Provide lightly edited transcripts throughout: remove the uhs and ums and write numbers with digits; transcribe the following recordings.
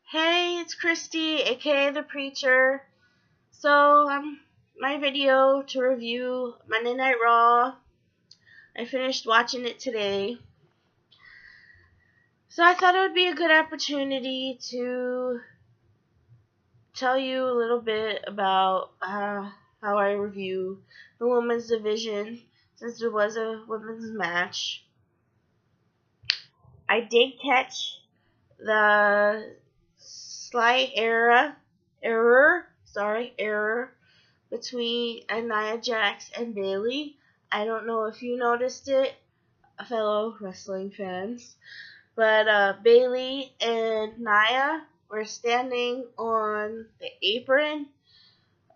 Hey, it's Christy, aka The Preacher. So, my video to review Monday Night Raw. I finished watching it today. So I thought it would be a good opportunity to tell you a little bit about how I review the women's division, since there was a women's match. I did catch the slight error between Nia Jax and Bayley. I don't know if you noticed it, fellow wrestling fans, but Bayley and Nia were standing on the apron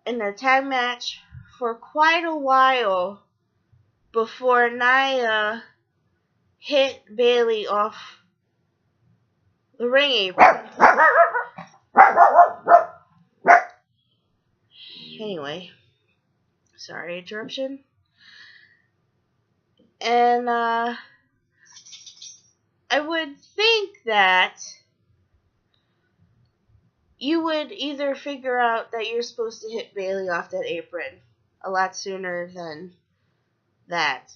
in the tag match for quite a while before Nia hit Bayley off the ring apron. Anyway, sorry, interruption. And I would think that you would either figure out that you're supposed to hit Bayley off that apron a lot sooner than that.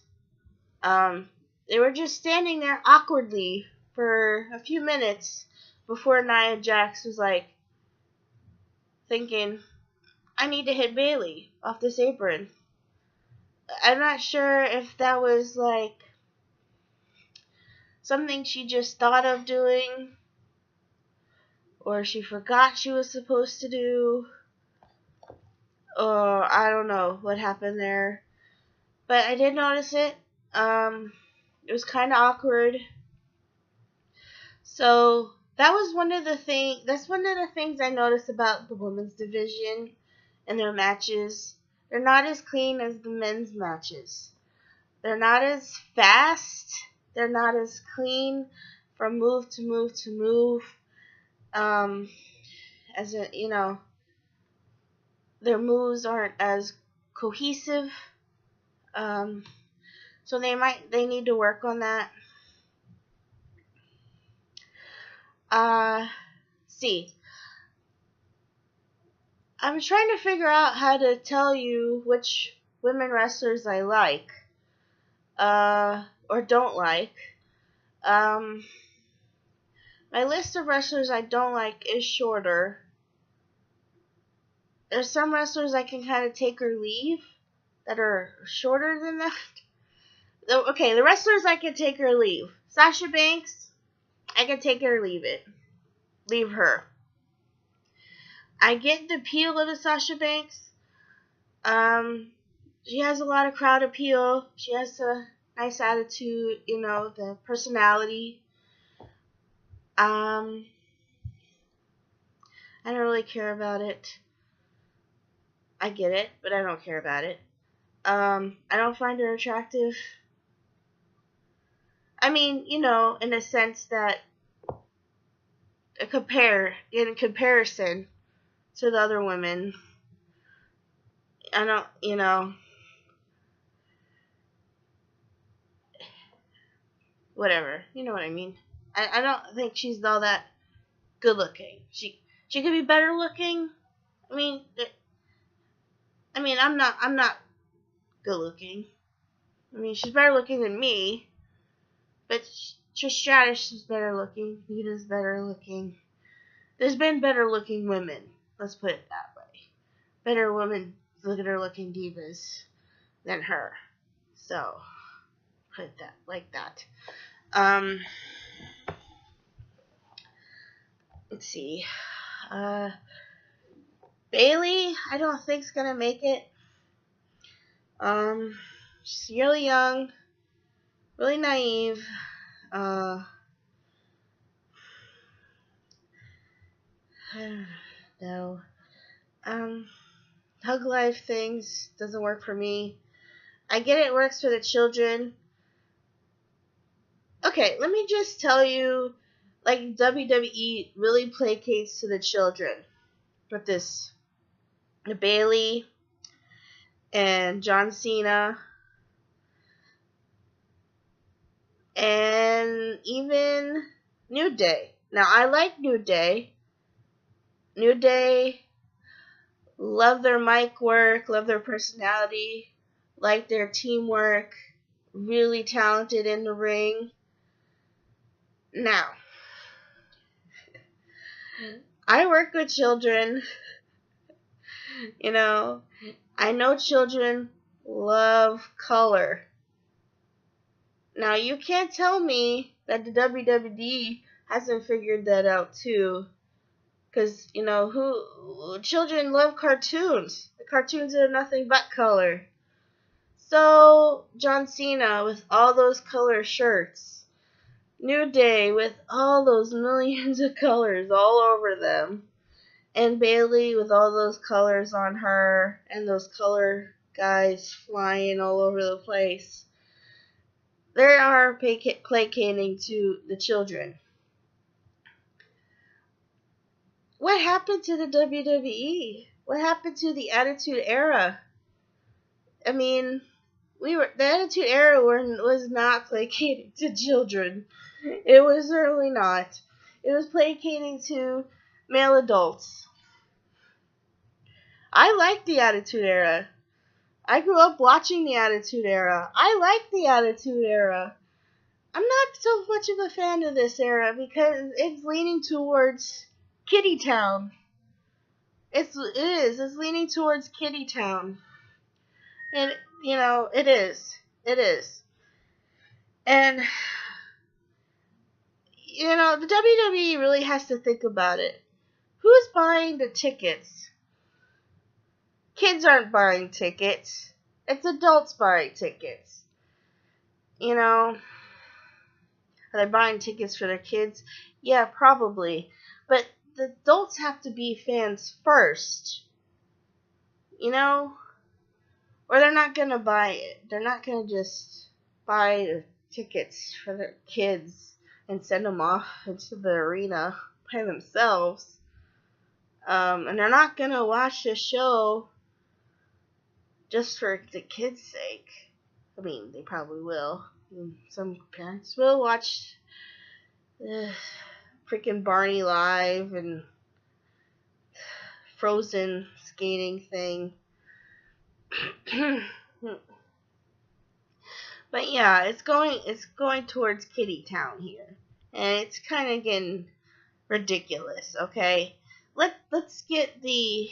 They were just standing there awkwardly for a few minutes before Nia Jax was like thinking, I need to hit Bayley off this apron. I'm not sure if that was like something she just thought of doing, or she forgot she was supposed to do, or I don't know what happened there. But I did notice it. It was kind of awkward. So that's one of the things I noticed about the women's division and their matches. They're not as clean as the men's matches. They're not as fast. They're not as clean from move to move to move. Their moves aren't as cohesive. So they need to work on that. See, I'm trying to figure out how to tell you which women wrestlers I like, or don't like. My list of wrestlers I don't like is shorter. There's some wrestlers I can kind of take or leave that are shorter than that. Okay, the wrestlers I can take or leave. Sasha Banks, I can take it or leave it. Leave her. I get the appeal of Sasha Banks. She has a lot of crowd appeal. She has a nice attitude, the personality. I don't really care about it. I get it, but I don't care about it. I don't find her attractive. I mean, in a sense that in comparison to the other women, I don't, whatever. You know what I mean? I don't think she's all that good looking. She could be better looking. I mean, I'm not good looking. I mean, she's better looking than me, but Trish Stratus is better looking. Nita's better looking. There's been better looking women. Let's put it that way. Better women, better looking divas than her. So, put it like that. Let's see. Bayley, I don't think's gonna make it. She's really young, really naive. I don't know. Hug life things doesn't work for me. I get it works for the children. Okay, let me just tell you, like WWE really placates to the children with this. Bayley and John Cena and even New Day. Now, I like New Day. New Day, love their mic work, love their personality, like their teamwork, really talented in the ring. Now, I work with children, you know, I know children love color. Now, you can't tell me that the WWE hasn't figured that out too. Because, children love cartoons. The cartoons are nothing but color. So, John Cena with all those color shirts. New Day with all those millions of colors all over them. And Bayley with all those colors on her. And those color guys flying all over the place. They are placating to the children. What happened to the WWE? What happened to the Attitude Era? I mean, the Attitude Era was not placating to children. It was certainly not. It was placating to male adults. I like the Attitude Era. I grew up watching the Attitude Era. I like the Attitude Era. I'm not so much of a fan of this era because it's leaning towards Kitty Town. It is. It's leaning towards Kitty Town. And, it is. It is. And, the WWE really has to think about it. Who's buying the tickets? Kids aren't buying tickets. It's adults buying tickets. Are they buying tickets for their kids? Yeah, probably. But the adults have to be fans first. Or they're not going to buy it. They're not going to just buy the tickets for their kids and send them off into the arena by themselves. And they're not going to watch the show just for the kids' sake. I mean, they probably will. Some parents will watch the freaking Barney Live and Frozen skating thing. But yeah, it's going towards Kitty Town here. And it's kind of getting ridiculous, okay? Let's get the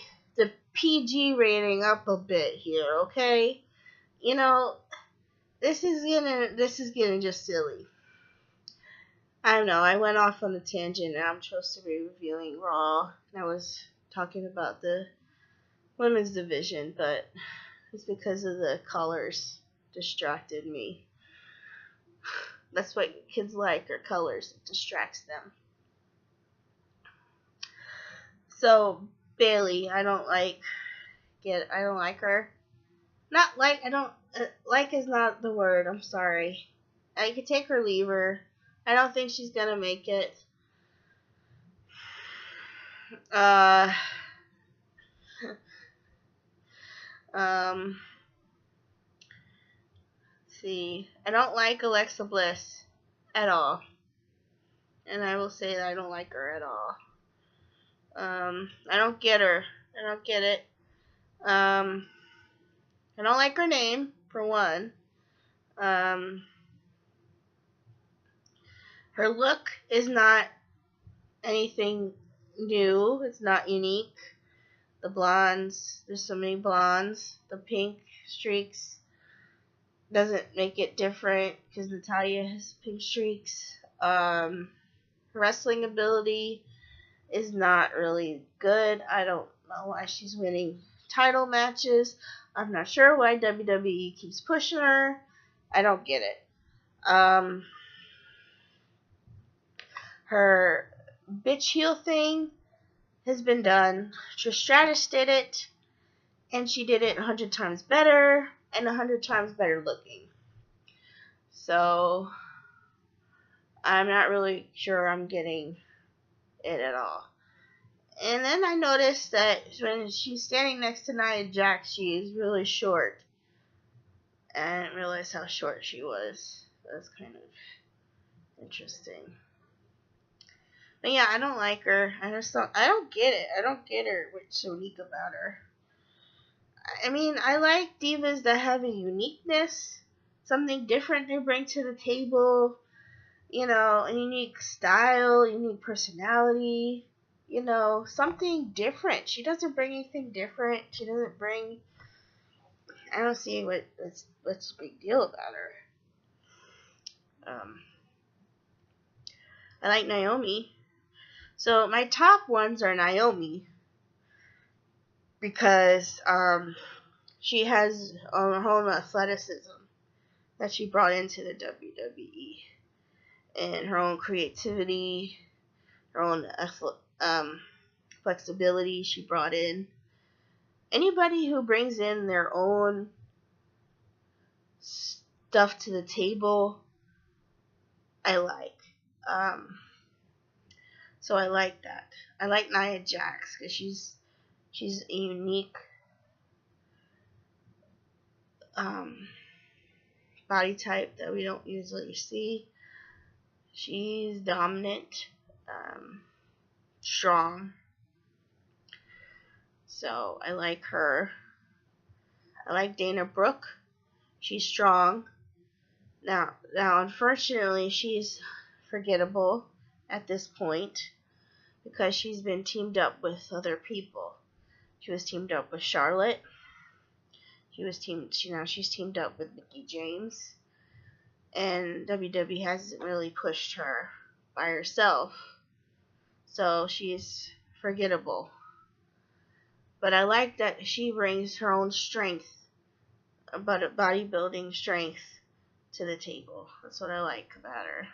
PG rating up a bit here, okay? This is getting just silly. I don't know, I went off on a tangent and I'm supposed to be reviewing Raw. And I was talking about the women's division, but it's because of the colors distracted me. That's what kids like, are colors. It distracts them. So Bayley, I don't like her. Not like, I don't like is not the word. I'm sorry. I could take her or leave her. I don't think she's gonna make it. See, I don't like Alexa Bliss at all, and I will say that I don't like her at all. I don't get her. I don't get it. I don't like her name, for one. Her look is not anything new. It's not unique. The blondes, there's so many blondes. The pink streaks doesn't make it different because Natalya has pink streaks. Her wrestling ability is not really good. I don't know why she's winning title matches. I'm not sure why WWE keeps pushing her. I don't get it. Her bitch heel thing has been done. Trish Stratus did it, and she did it 100 times better and 100 times better looking. So I'm not really sure I'm getting it at all. And then I noticed that when she's standing next to Nia Jax, she is really short. I didn't realize how short she was. That's kind of interesting. But yeah, I don't like her. I don't get it. I don't get her. What's so unique about her? I mean, I like divas that have a uniqueness, something different they bring to the table. You know, a unique style, unique personality. You know, something different. She doesn't bring anything different. She doesn't bring. I don't see what's the big deal about her. I like Naomi. So my top ones are Naomi because she has her own athleticism that she brought into the WWE and her own creativity, her own flexibility she brought in. Anybody who brings in their own stuff to the table, I like. So I like that. I like Nia Jax because she's a unique body type that we don't usually see. She's dominant, strong. So I like her. I like Dana Brooke. She's strong. Now, unfortunately, she's forgettable at this point because she's been teamed up with other people. She was teamed up with Charlotte. She's teamed up with Mickie James. And WWE hasn't really pushed her by herself. So she's forgettable. But I like that she brings her own strength, but bodybuilding strength, to the table. That's what I like about her.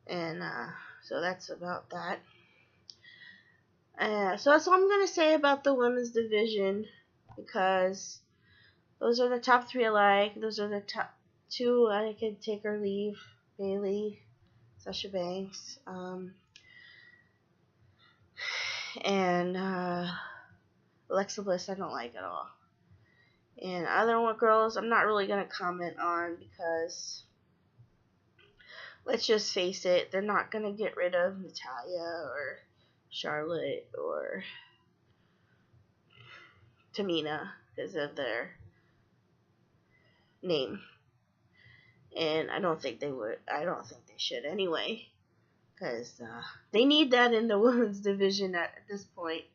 And so that's about that. So that's all I'm going to say about the women's division, because those are the top 3 I like. Those are the top 2 I could take or leave. Bayley, Sasha Banks, and Alexa Bliss I don't like at all. And other girls I'm not really going to comment on because, let's just face it, they're not going to get rid of Natalya or Charlotte or Tamina because of their name. And I don't think they would. I don't think they should anyway, because they need that in the women's division at this point.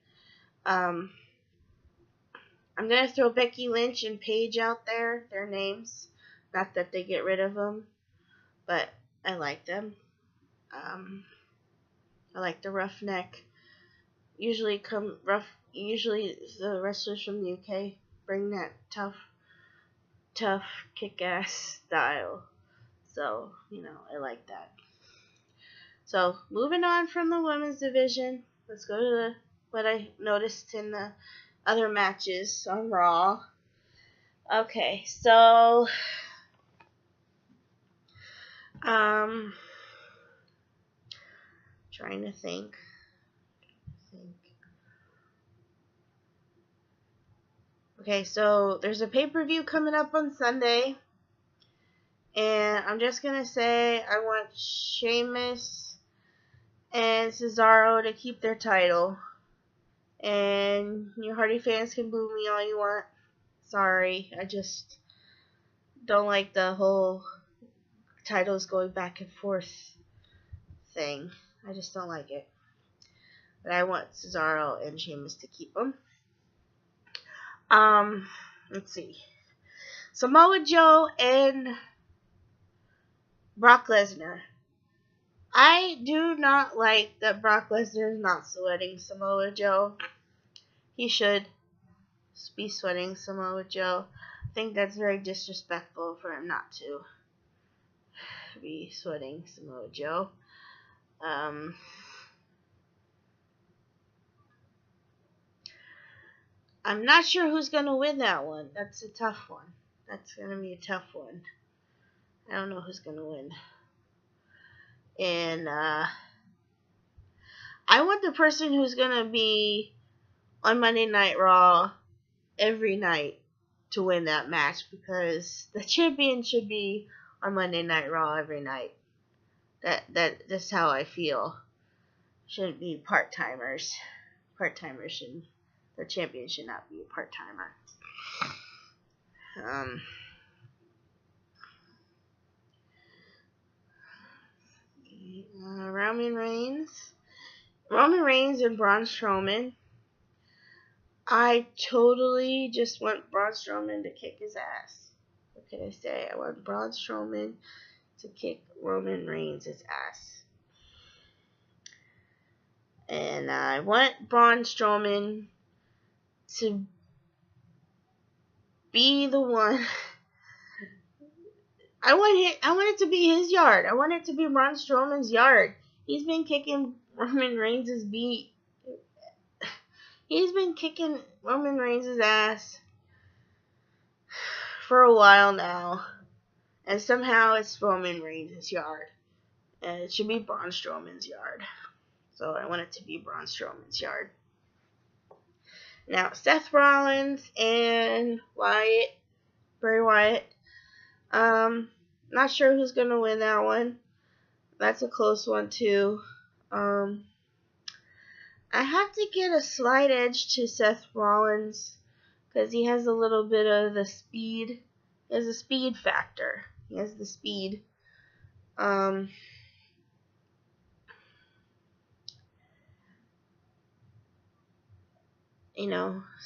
I'm going to throw Becky Lynch and Paige out there, their names. Not that they get rid of them, but I like them. I like the roughneck. Usually the wrestlers from the UK bring that tough, kick-ass style. So, I like that. So, moving on from the women's division, let's go to what I noticed in the other matches on Raw. Okay, so trying to think. Okay, so there's a pay-per-view coming up on Sunday, and I'm just gonna say I want Sheamus and Cesaro to keep their title. And you Hardy fans can boo me all you want. Sorry, I just don't like the whole titles going back and forth thing. I just don't like it. But I want Cesaro and Sheamus to keep them. Let's see. Samoa Joe and Brock Lesnar. I do not like that Brock Lesnar is not sweating Samoa Joe. He should be sweating Samoa Joe. I think that's very disrespectful for him not to be sweating Samoa Joe. I'm not sure who's going to win that one. That's a tough one. That's going to be a tough one. I don't know who's going to win. And I want the person who's going to be on Monday Night Raw every night to win that match, because the champion should be on Monday Night Raw every night. That's how I feel. Shouldn't be part-timers. Part-timers should, the champion should not be a part-timer. Roman Reigns and Braun Strowman. I totally just want Braun Strowman to kick his ass. What can I say? I want Braun Strowman to kick Roman Reigns' ass. And I want Braun Strowman to be the one. I want it to be his yard. I want it to be Braun Strowman's yard. He's been kicking Roman Reigns' beat. He's been kicking Roman Reigns' ass for a while now. And somehow it's Roman Reigns' yard. And it should be Braun Strowman's yard. So I want it to be Braun Strowman's yard. Now, Seth Rollins and Bray Wyatt. Not sure who's going to win that one. That's a close one, too. I have to get a slight edge to Seth Rollins because he has a little bit of the speed. He has a speed factor. He has the speed.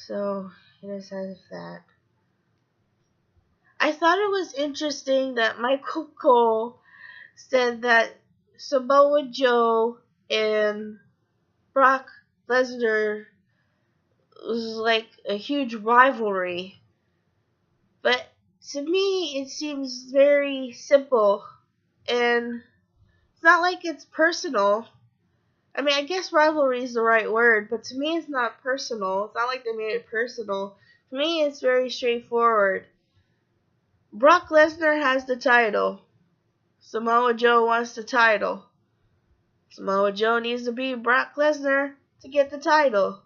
So he does have that. I thought it was interesting that Michael Cole said that Samoa Joe and Brock Lesnar was like a huge rivalry. But to me, it seems very simple. And it's not like it's personal. I mean, I guess rivalry is the right word, but to me it's not personal. It's not like they made it personal. To me, it's very straightforward. Brock Lesnar has the title. Samoa Joe wants the title. Samoa Joe needs to beat Brock Lesnar to get the title.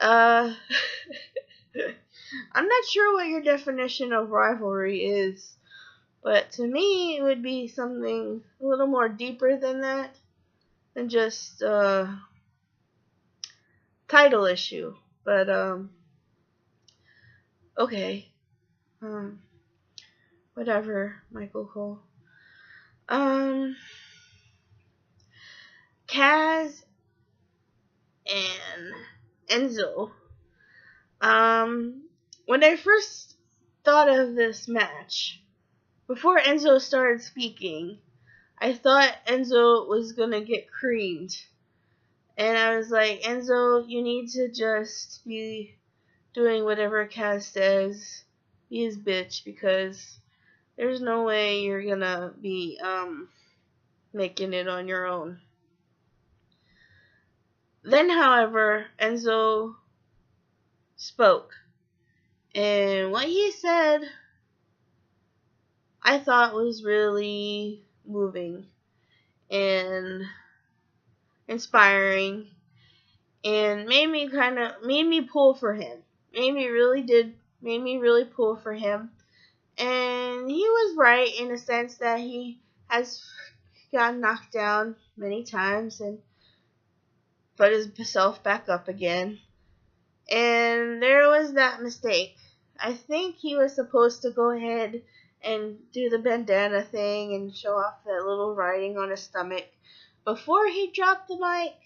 I'm not sure what your definition of rivalry is, but to me it would be something a little more deeper than that, than just title issue. But okay. Whatever, Michael Cole. Kaz and Enzo. When I first thought of this match, before Enzo started speaking, I thought Enzo was gonna get creamed. And I was like, Enzo, you need to just be doing whatever Kaz says. Be his bitch, because there's no way you're gonna be making it on your own. Then, however, Enzo spoke. And what he said, I thought was really moving and inspiring, and made me pull for him. Made me really pull for him. And he was right in the sense that he has gotten knocked down many times and put himself back up again. And there was that mistake. I think he was supposed to go ahead and do the bandana thing and show off that little writing on his stomach before he dropped the mic,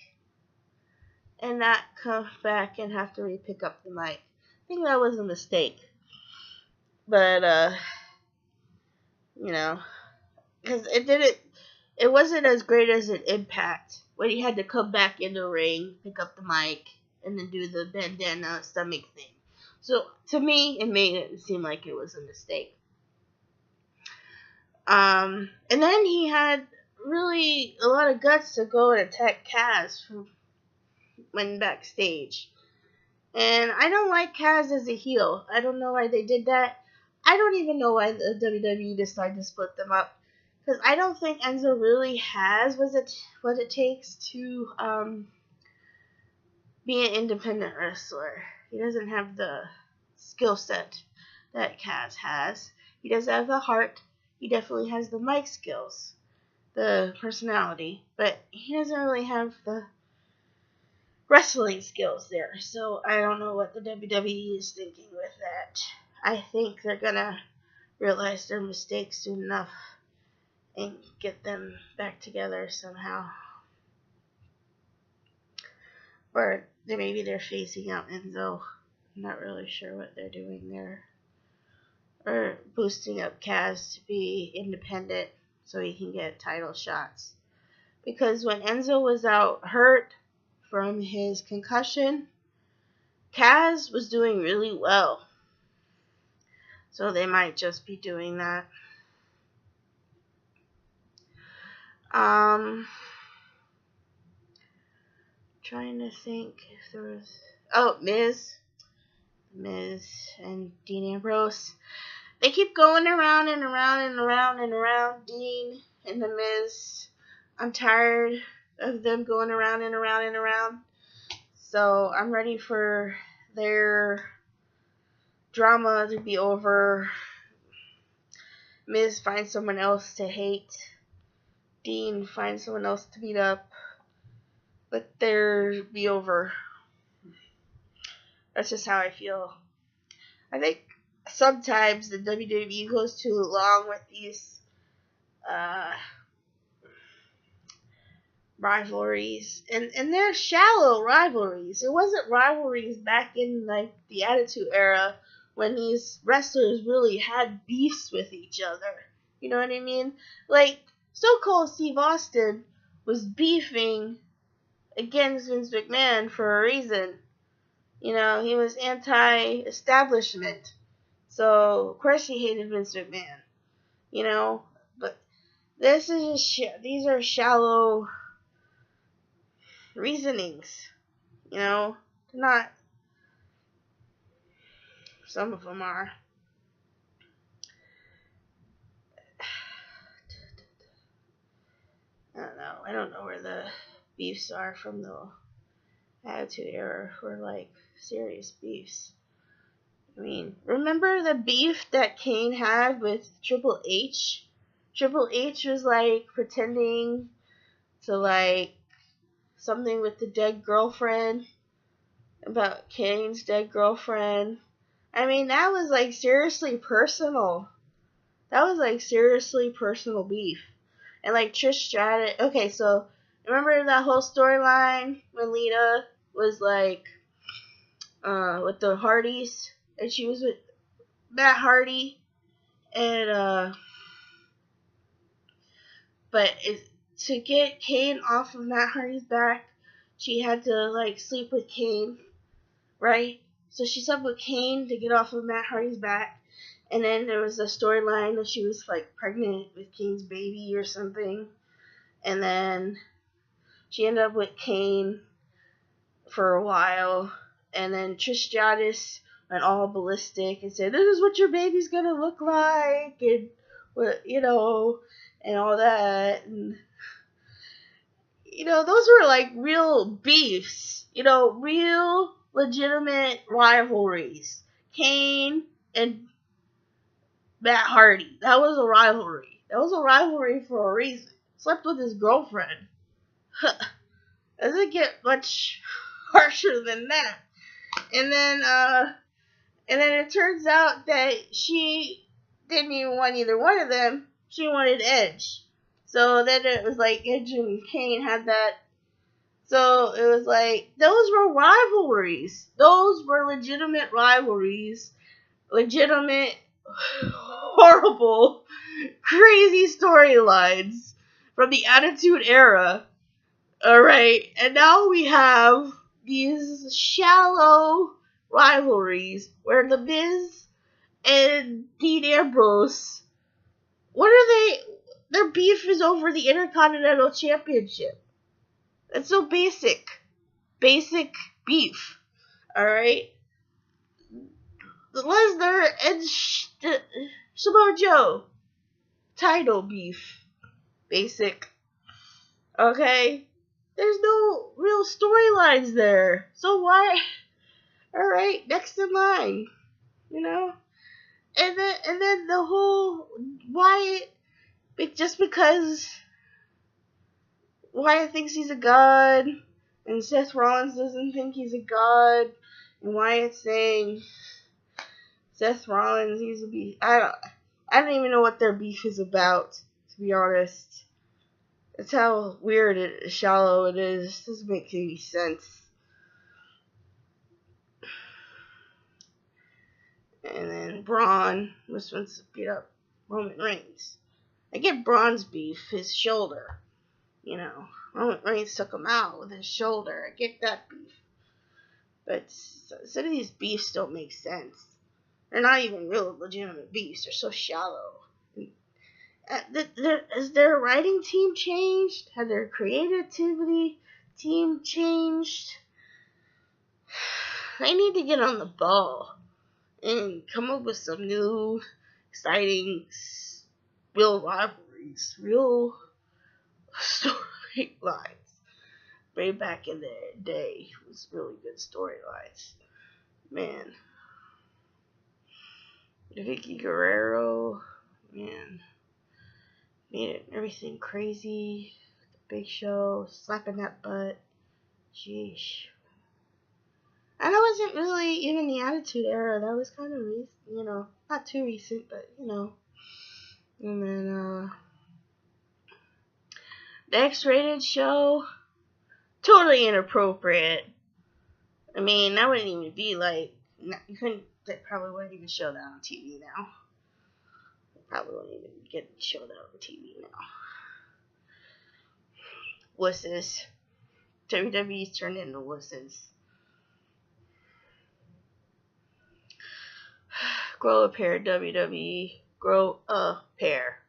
and not come back and have to re-pick up the mic. I think that was a mistake. But, because it wasn't as great as an Impact, when he had to come back in the ring, pick up the mic, and then do the bandana stomach thing. So, to me, it made it seem like it was a mistake. And then he had really a lot of guts to go and attack Kaz when backstage. And I don't like Kaz as a heel. I don't know why they did that. I don't even know why the WWE decided to split them up. Because I don't think Enzo really has what it takes to be an independent wrestler. He doesn't have the skill set that Kaz has. He does have the heart. He definitely has the mic skills. the personality, but he doesn't really have the wrestling skills there. So I don't know what the WWE is thinking with that. I think they're gonna realize their mistakes soon enough and get them back together somehow. Or maybe they're phasing out Enzo. I'm not really sure what they're doing there. Or boosting up Kaz to be independent so he can get title shots. Because when Enzo was out hurt from his concussion, Kaz was doing really well. So they might just be doing that. Trying to think if there was... Oh, Miz and Dean Ambrose. They keep going around and around and around and around, Dean and the Miz. I'm tired of them going around and around and around. So I'm ready for their drama to be over. Miz finds someone else to hate. Dean finds someone else to beat up. Let there be over. That's just how I feel. I think sometimes the WWE goes too long with these rivalries, and they're shallow rivalries. It wasn't rivalries back in like the Attitude Era when these wrestlers really had beefs with each other. You know what I mean? Like Stone Cold Steve Austin was beefing against Vince McMahon for a reason. You know, he was anti-establishment. So, of course he hated Vince McMahon. You know, but this is just these are shallow reasonings. You know, not some of them are. I don't know where the beefs are from the Attitude Era for like serious beefs. I mean, remember the beef that Kane had with Triple H? Triple H was like pretending to like something with the dead girlfriend, about Kane's dead girlfriend. I mean, that was like seriously personal. That was like seriously personal beef. And like Trish Stratus. Okay, so remember that whole storyline when Lita was like with the Hardys, and she was with Matt Hardy, and but to get Kane off of Matt Hardy's back, she had to like sleep with Kane, right? So she slept with Kane to get off of Matt Hardy's back, and then there was a storyline that she was like pregnant with Kane's baby or something, and then she ended up with Kane for a while, and then Trish Stratus went all ballistic and said, "This is what your baby's gonna look like," and you know, and all that, and you know, those were like real beefs, you know, real legitimate rivalries. Kane and Matt Hardy, that was a rivalry. That was a rivalry for a reason. Slept with his girlfriend. Doesn't get much harsher than that. And then it turns out that she didn't even want either one of them. She wanted Edge. So then it was like Edge and Kane had that. So it was like, those were rivalries. Those were legitimate rivalries. Legitimate, horrible, crazy storylines from the Attitude Era. Alright, and now we have these shallow rivalries where The Miz and Dean Ambrose, what are they? Their beef is over the Intercontinental Championship. That's so basic. Basic beef. Alright? Lesnar and Samoa Joe. Title beef. Basic. Okay? There's no real storylines there. So why? Alright, next in line. You know? And then the whole Wyatt, just because Wyatt thinks he's a god, and Seth Rollins doesn't think he's a god, and Wyatt's saying Seth Rollins needs to be. I don't even know what their beef is about, to be honest. That's how weird shallow it is. It doesn't make any sense. And then Braun was supposed to beat up Roman Reigns. I get Braun's beef, his shoulder. Roman Reigns took him out with his shoulder. I get that beef. But some of these beefs don't make sense. They're not even real legitimate beefs. They're so shallow. Has their writing team changed? Had their creativity team changed? They need to get on the ball and come up with some new, exciting, real rivalries, real storylines. Way back in the day, it was really good storylines. Man. Vicky Guerrero, man, made it everything crazy. The Big Show, slapping that butt. Sheesh. And that wasn't really even the Attitude Era. That was kind of recent, not too recent, but, And then, the X-Rated show, totally inappropriate. I mean, that wouldn't even be like, they probably wouldn't even show that on TV now. They probably wouldn't even get show that on TV now. Wusses. WWE's turned into wusses. Grow a pair, WWE. Grow a pair.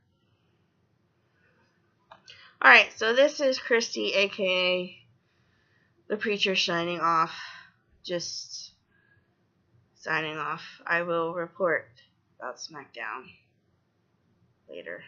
Alright, so this is Christy, aka the Preacher, signing off. Just signing off. I will report about SmackDown later.